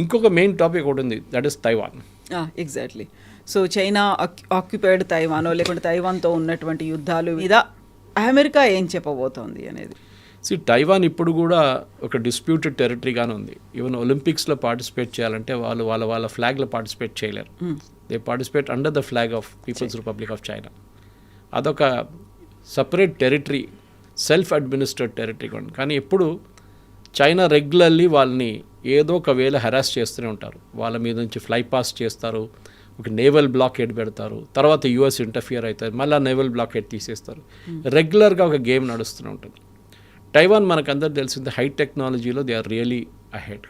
ఇంకొక మెయిన్ టాపిక్ ఒకటి ఉంది, that is Taiwan. Exactly. So China occupied తైవానో లేకుంటే తైవాన్తో ఉన్నటువంటి యుద్ధాలు మీద అమెరికా ఏం చెప్పబోతోంది అనేది. తైవాన్ ఇప్పుడు కూడా ఒక డిస్ప్యూటెడ్ టెరిటరీగానే ఉంది. ఈవెన్ ఒలింపిక్స్లో పార్టిసిపేట్ చేయాలంటే వాళ్ళ ఫ్లాగ్లో పార్టిసిపేట్ చేయలేరు. They participate under the flag of People's Republic of China. అదొక separate territory, self administrate territory కూడా. కానీ ఎప్పుడు చైనా రెగ్యులర్లీ వాళ్ళని ఏదో ఒక వేళ హెరాస్ చేస్తూనే ఉంటారు. వాళ్ళ మీద నుంచి ఫ్లై పాస్ చేస్తారు, ఒక నేవల్ బ్లాకేడ్ పెడతారు, తర్వాత యూఎస్ ఇంటర్ఫియర్ అవుతారు, మళ్ళీ నేవల్ బ్లాకేడ్ తీసేస్తారు. రెగ్యులర్గా ఒక గేమ్ నడుస్తూనే ఉంటుంది. తైవాన్ మనకు అందరు తెలిసింది హై టెక్నాలజీలో they are really ahead.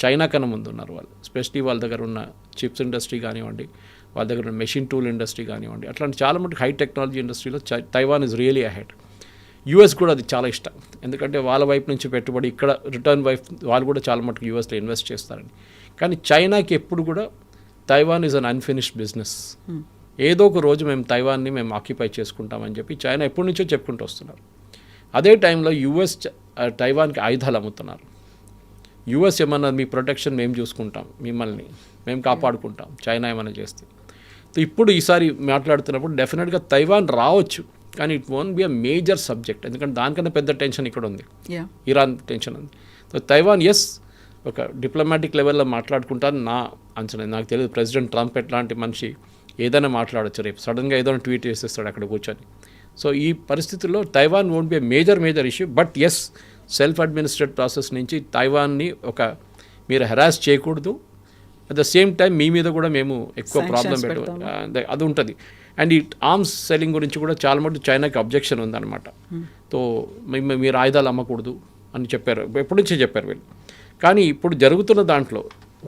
China కన్నా ముందు ఉన్నారు వాళ్ళు, ఎస్పెషలీ వాళ్ళ దగ్గర ఉన్న చిప్స్ ఇండస్ట్రీ కానివ్వండి, వాళ్ళ దగ్గర ఉన్న మెషిన్ టూల్ ఇండస్ట్రీ కానివ్వండి, అట్లాంటి చాలా మటుకు హై టెక్నాలజీ ఇండస్ట్రీలో Taiwan is really ahead. US కూడా అది చాలా ఇష్టం, ఎందుకంటే వాళ్ళ వైపు నుంచి పెట్టుబడి ఇక్కడ రిటర్న్ వైపు వాళ్ళు కూడా చాలా మటుకు యూఎస్లో ఇన్వెస్ట్ చేస్తారని. కానీ చైనాకి ఎప్పుడు కూడా Taiwan is an unfinished business. ఏదో ఒక రోజు మేము తైవాన్ని మేము ఆక్యుపై చేసుకుంటామని చెప్పి చైనా ఎప్పటి నుంచో చెప్పుకుంటూ వస్తున్నారు. అదే టైంలో యూఎస్ తైవాన్కి ఆయుధాలు అమ్ముతున్నారు. యూఎస్ ఏమన్నా మీ ప్రొటెక్షన్ మేము చూసుకుంటాం, మిమ్మల్ని మేము కాపాడుకుంటాం చైనా ఏమైనా చేస్తే. సో ఇప్పుడు ఈసారి మాట్లాడుతున్నప్పుడు డెఫినెట్గా తైవాన్ రావచ్చు, కానీ it won't be a major subject, ఎందుకంటే దానికన్నా పెద్ద టెన్షన్ ఇక్కడ ఉంది, ఇరాన్ టెన్షన్ ఉంది. సో తైవాన్ ఎస్ ఒక డిప్లొమాటిక్ లెవెల్లో మాట్లాడుకుంటాను నా అంచనా. నాకు తెలియదు ప్రెసిడెంట్ ట్రంప్ ఎట్లాంటి మనిషి, ఏదైనా మాట్లాడచ్చు, రేపు సడన్గా ఏదైనా ట్వీట్ చేసేస్తాడు అక్కడ కూర్చొని. సో ఈ పరిస్థితుల్లో Taiwan won't be major issue. But as self administrate process నుంచి తైవాన్ని మీరు హెరాస్ చేయకూడదు, అట్ ద సేమ్ టైం మీ మీద కూడా మేము ఎక్కువ ప్రాబ్లం పెట్టాలి, అది ఉంటుంది. అండ్ ఈ ఆర్మ్స్ సెల్లింగ్ గురించి కూడా చాలా మటుకు చైనాకి అబ్జెక్షన్ ఉందన్నమాట. సో మీరు ఆయుధాలు అమ్మకూడదు అని చెప్పారు, ఎప్పటి నుంచే చెప్పారు వీళ్ళు. కానీ ఇప్పుడు జరుగుతున్న దాంట్లో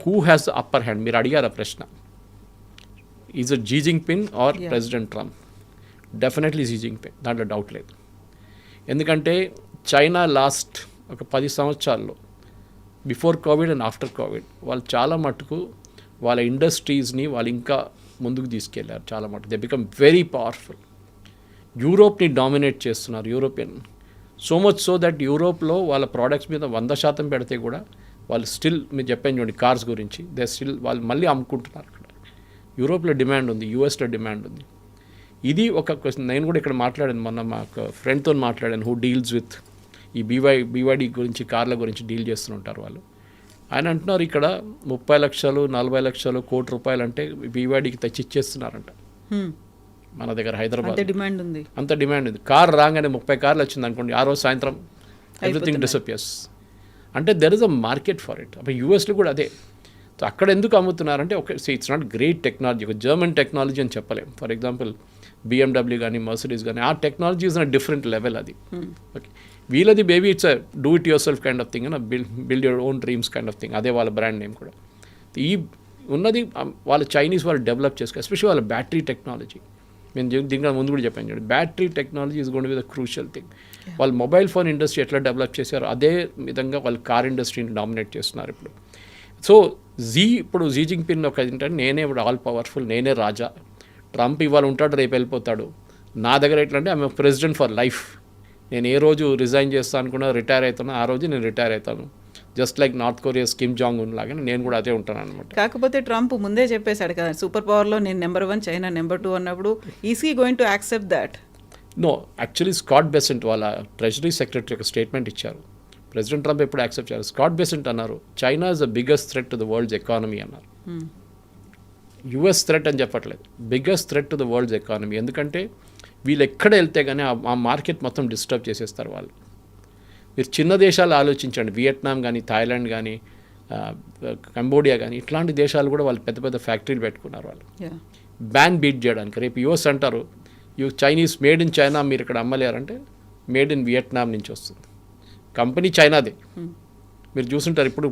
who has the upper hand మీరు అడిగారు ఆ ప్రశ్న. Is it Xi Jinping or President Trump? Definitely Xi Jinping, దాంట్లో డౌట్ లేదు. ఎందుకంటే చైనా లాస్ట్ ఒక 10 సంవత్సరాల్లో before Covid and after Covid వాళ్ళు చాలా మటుకు వాళ్ళ ఇండస్ట్రీస్ని వాళ్ళు ఇంకా ముందుకు తీసుకెళ్లారు. చాలా మటుకు దే బికమ్ వెరీ పవర్ఫుల్. యూరోప్ని డామినేట్ చేస్తున్నారు, European. So much so that యూరోప్లో వాళ్ళ ప్రోడక్ట్స్ మీద 100% పెడితే కూడా వాళ్ళు స్టిల్, మీరు చెప్పాను చూడండి కార్స్ గురించి, దే స్టిల్ వాళ్ళు మళ్ళీ అమ్ముకుంటున్నారు అక్కడ. యూరోప్లో డిమాండ్ ఉంది, యూఎస్లో డిమాండ్ ఉంది. ఇది ఒక క్వశ్చన్. నేను కూడా ఇక్కడ మాట్లాడాను మొన్న, మా ఫ్రెండ్తో మాట్లాడాను హూ డీల్స్ విత్ ఈ బీవైడి గురించి, కార్ల గురించి డీల్ చేస్తుంటారు వాళ్ళు. ఆయన అంటున్నారు ఇక్కడ 30 లక్షలు 40 లక్షలు కోటి రూపాయలు అంటే బీవైడికి తెచ్చి ఇచ్చేస్తున్నారంట మన దగ్గర హైదరాబాద్. అంత డిమాండ్ ఉంది. కార్ రాగానే 30 కార్లు వచ్చింది అనుకోండి, ఆ రోజు సాయంత్రం ఎవ్రీథింగ్ డిసపియర్స్. అంటే there is a market for it. అప్పుడు యూఎస్లో కూడా అదే. సో అక్కడ ఎందుకు అమ్ముతున్నారంటే ఇట్స్ నాట్ గ్రేట్ టెక్నాలజీ, ఒక జర్మన్ టెక్నాలజీ అని చెప్పలేం. ఫర్ ఎగ్జాంపుల్ BMW కానీ మర్సిడీస్ కానీ ఆ technology is a different level అది. ఓకే, వీళ్ళది baby it's a do it your self kind of thing, build your own dreams kind of thing. అదే వాళ్ళ బ్రాండ్ నేమ్ కూడా. ఈ ఉన్నది వాళ్ళ చైనీస్ వాళ్ళు డెవలప్ చేసుకో, ఎస్పెషల్లీ వాళ్ళ బ్యాటరీ టెక్నాలజీ. నేను దీనికన్నా ముందు కూడా చెప్పాను చూడండి, battery technology is going to be the crucial thing. వాళ్ళు మొబైల్ ఫోన్ ఇండస్ట్రీ ఎట్లా డెవలప్ చేశారో అదే విధంగా వాళ్ళు కార్ ఇండస్ట్రీని డామినేట్ చేస్తున్నారు ఇప్పుడు. సో ఇప్పుడు జీ జింగ్పిన్ ఒక ఏంటంటే నేనే ఇప్పుడు ఆల్ పవర్ఫుల్, నేనే రాజా. ట్రంప్ ఇవాళ ఉంటాడు, రేపు వెళ్ళిపోతాడు. నా దగ్గర ఎట్లా అంటే ఐఎమ్ ప్రెసిడెంట్ ఫర్ లైఫ్. నేను ఏ రోజు రిజైన్ చేస్తాను అనుకున్నా, రిటైర్ అవుతాను, ఆ రోజు నేను రిటైర్ అవుతాను. Just like north Korea's Kim Jong Un లాగానే నేను కూడా అదే ఉంటాను అనమాట. కాకపోతే ట్రంప్ ముందే చెప్పేశాడు కదా, సూపర్ పవర్లో నేను నెంబర్ 1, చైనా నెంబర్ 2 అన్నప్పుడు is he going to accept that? No, actually Scott Bessent వాళ్ళ ట్రెజరీ సెక్రటరీ ఒక స్టేట్మెంట్ ఇచ్చారు. ప్రెసిడెంట్ ట్రంప్ ఎప్పుడు యాక్సెప్ట్ చేయాలి? స్కాట్ బెసెంట్ అన్నారు, China is the biggest threat to the world's economy అన్నారు. యుఎస్ థ్రెట్ అని చెప్పట్లేదు, biggest threat to the world's economy. ఎందుకంటే వీళ్ళు ఎక్కడ వెళ్తే కానీ ఆ మార్కెట్ మొత్తం డిస్టర్బ్ చేసేస్తారు వాళ్ళు. మీరు చిన్న దేశాలు ఆలోచించండి, వియట్నాం కానీ, థాయిలాండ్ కానీ, కంబోడియా కానీ, ఇట్లాంటి దేశాలు కూడా వాళ్ళు పెద్ద పెద్ద ఫ్యాక్టరీలు పెట్టుకున్నారు వాళ్ళు బ్యాన్ బీట్ చేయడానికి. రేపు యుఎస్ అంటారు చైనీస్ మేడ్ ఇన్ చైనా మీరు ఇక్కడ అమ్మలేరంటే మేడ్ ఇన్ వియట్నాం నుంచి వస్తుంది, కంపెనీ చైనాదే. మీరు చూసుంటారు ఇప్పుడు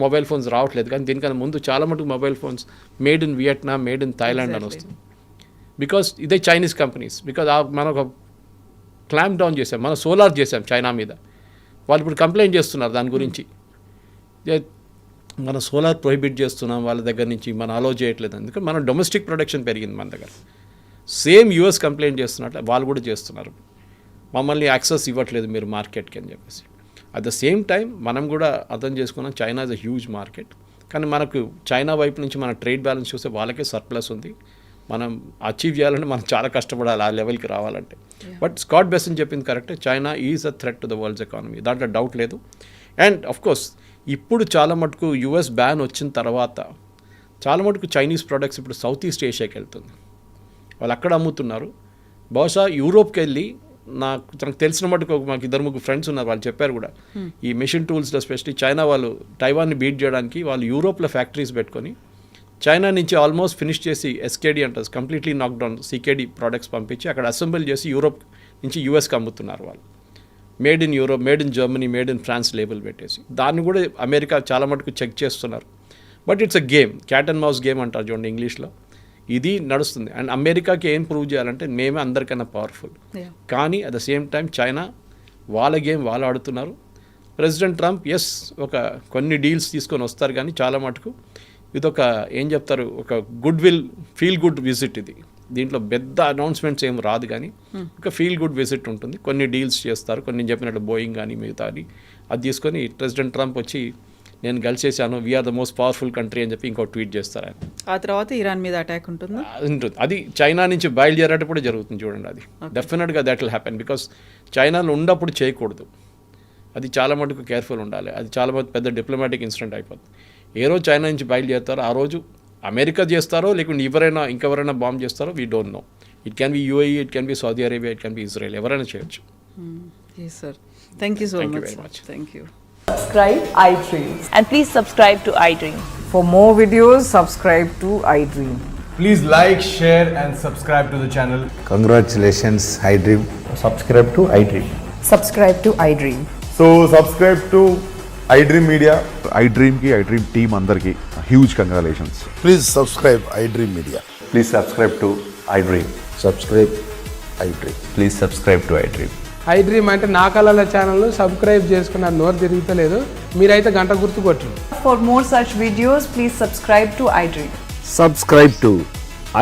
మొబైల్ ఫోన్స్ రావట్లేదు, కానీ దీనికన్నా ముందు చాలా మటుకు mobile phones made in Vietnam, made in Thailand అని వస్తుంది. బికాస్ ఇదే చైనీస్ కంపెనీస్. బికాజ్ మనం ఒక క్లాంప్ డౌన్ చేసాం, మనం సోలార్ చేసాం చైనా మీద. వాళ్ళు ఇప్పుడు కంప్లైంట్ చేస్తున్నారు దాని గురించి, మన సోలార్ ప్రొహిబిట్ చేస్తున్నాం వాళ్ళ దగ్గర నుంచి, మనం అలో చేయట్లేదు. ఎందుకంటే మన డొమెస్టిక్ ప్రొడక్షన్ పెరిగింది మన దగ్గర. సేమ్ యూఎస్ కంప్లైంట్ చేస్తున్నట్లు వాళ్ళు కూడా చేస్తున్నారు, మమ్మల్ని యాక్సెస్ ఇవ్వట్లేదు మీరు మార్కెట్కి అని చెప్పేసి. అట్ ద సేమ్ టైం మనం కూడా అర్థం చేసుకున్నాం China is a huge market. కానీ మనకు చైనా వైపు నుంచి మన ట్రేడ్ బ్యాలెన్స్ చూస్తే వాళ్ళకే సర్ప్లస్ ఉంది. మనం అచీవ్ చేయాలంటే మనం చాలా కష్టపడాలి ఆ లెవెల్కి రావాలంటే. బట్ స్కాట్ బెసెంట్ చెప్పింది కరెక్టే, China is a threat to the world's economy, దాంట్లో డౌట్ లేదు. అండ్ ఆఫ్ కోర్స్ ఇప్పుడు చాలా మటుకు యుఎస్ బ్యాన్ వచ్చిన తర్వాత చాలా మటుకు చైనీస్ ప్రొడక్ట్స్ ఇప్పుడు సౌత్ ఈస్ట్ ఏషియాకి వెళ్తుంది, వాళ్ళు అక్కడ అమ్ముతున్నారు. బహుశా యూరోప్కి వెళ్ళి నాకు తెలిసిన మటుకు మాకు 2-3 ఫ్రెండ్స్ ఉన్నారు, వాళ్ళు చెప్పారు కూడా ఈ మెషిన్ టూల్స్లో ఎస్పెషల్లీ చైనా వాళ్ళు తైవాన్ని బీట్ చేయడానికి వాళ్ళు యూరోప్లో ఫ్యాక్టరీస్ పెట్టుకొని చైనా నుంచి ఆల్మోస్ట్ ఫినిష్ చేసి ఎస్కేడి అంటారు, కంప్లీట్లీ నాక్డౌన్ సికేడి ప్రోడక్ట్స్ పంపించి అక్కడ అసెంబుల్ చేసి యూరోప్ నుంచి యూఎస్కి అమ్ముతున్నారు వాళ్ళు. Made in Europe, made in Germany, made in France label పెట్టేసి. దాన్ని కూడా అమెరికా చాలా మటుకు చెక్ చేస్తున్నారు. But it's a game, cat and mouse game అంటారు చూడండి ఇంగ్లీష్లో. ఇది నడుస్తుంది. అండ్ అమెరికాకి ఏం ప్రూవ్ చేయాలంటే మేమే అందరికన్నా పవర్ఫుల్. కానీ at the same time China వాళ్ళ గేమ్ వాళ్ళు ఆడుతున్నారు. ప్రెసిడెంట్ ట్రంప్ ఒక కొన్ని డీల్స్ తీసుకొని వస్తారు, కానీ చాలా మటుకు ఇదొక ఏం చెప్తారు, ఒక ఫీల్ గుడ్ విజిట్ ఇది. దీంట్లో పెద్ద అనౌన్స్మెంట్స్ ఏం రాదు, కానీ ఒక ఫీల్ గుడ్ విజిట్ ఉంటుంది. కొన్ని డీల్స్ చేస్తారు, కొన్ని చెప్పినట్టు బోయింగ్ కానీ మిగతా అది తీసుకొని ప్రెసిడెంట్ ట్రంప్ వచ్చి నేను కలిసేసాను, we are the most powerful country అని చెప్పి ఇంకో ట్వీట్ చేస్తారు ఆయన. ఆ తర్వాత ఇరాన్ మీద అటాక్ ఉంటుంది. అది చైనా నుంచి బయలుదేరేటప్పుడు జరుగుతుంది చూడండి. అది డెఫినెట్గా దట్ విల్ హ్యాపెన్. బికాస్ చైనాలో ఉన్నప్పుడు చేయకూడదు, అది చాలా మటుకు కేర్ఫుల్ ఉండాలి. అది చాలా పెద్ద డిప్లొమాటిక్ ఇన్సిడెంట్ అయిపోతుంది. ఏ రోజు చైనా నుంచి బయలుదేరుతారో ఆ రోజు అమెరికా చేస్తారో లేకుంటే ఇంకెవరైనా బాంబ్ చేస్తారో we don't know. It can be UAE, it can be Saudi Arabia, it can be Israel, ఎవరైనా చేయొచ్చు. Sir thank you so much. Very much. Thank you. Subscribe iDream. And please subscribe to iDream. For more videos, subscribe to iDream. Please like, share and subscribe to the channel. Congratulations, iDream. Subscribe to iDream. Subscribe to iDream. So subscribe to iDream Media. I dream team అందరికి huge congratulations. Please subscribe iDream Media. Please subscribe to iDream. Subscribe iDream. Please subscribe to iDream. I dream అంటే నా కళల ఛానల్ను subscribe చేసుకున్న నోరు తిరుగుతలేదు. మీరైతే గంట గుర్తు కొట్టండి. For more such videos, please subscribe to iDream. Subscribe to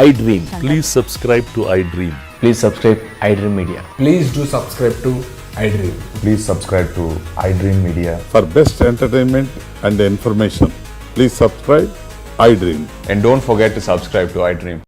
iDream. Please subscribe to iDream. Please subscribe iDream Media. Please do subscribe to iDream. Please subscribe to iDream Media. For best entertainment and information, please subscribe iDream. And don't forget to subscribe to iDream.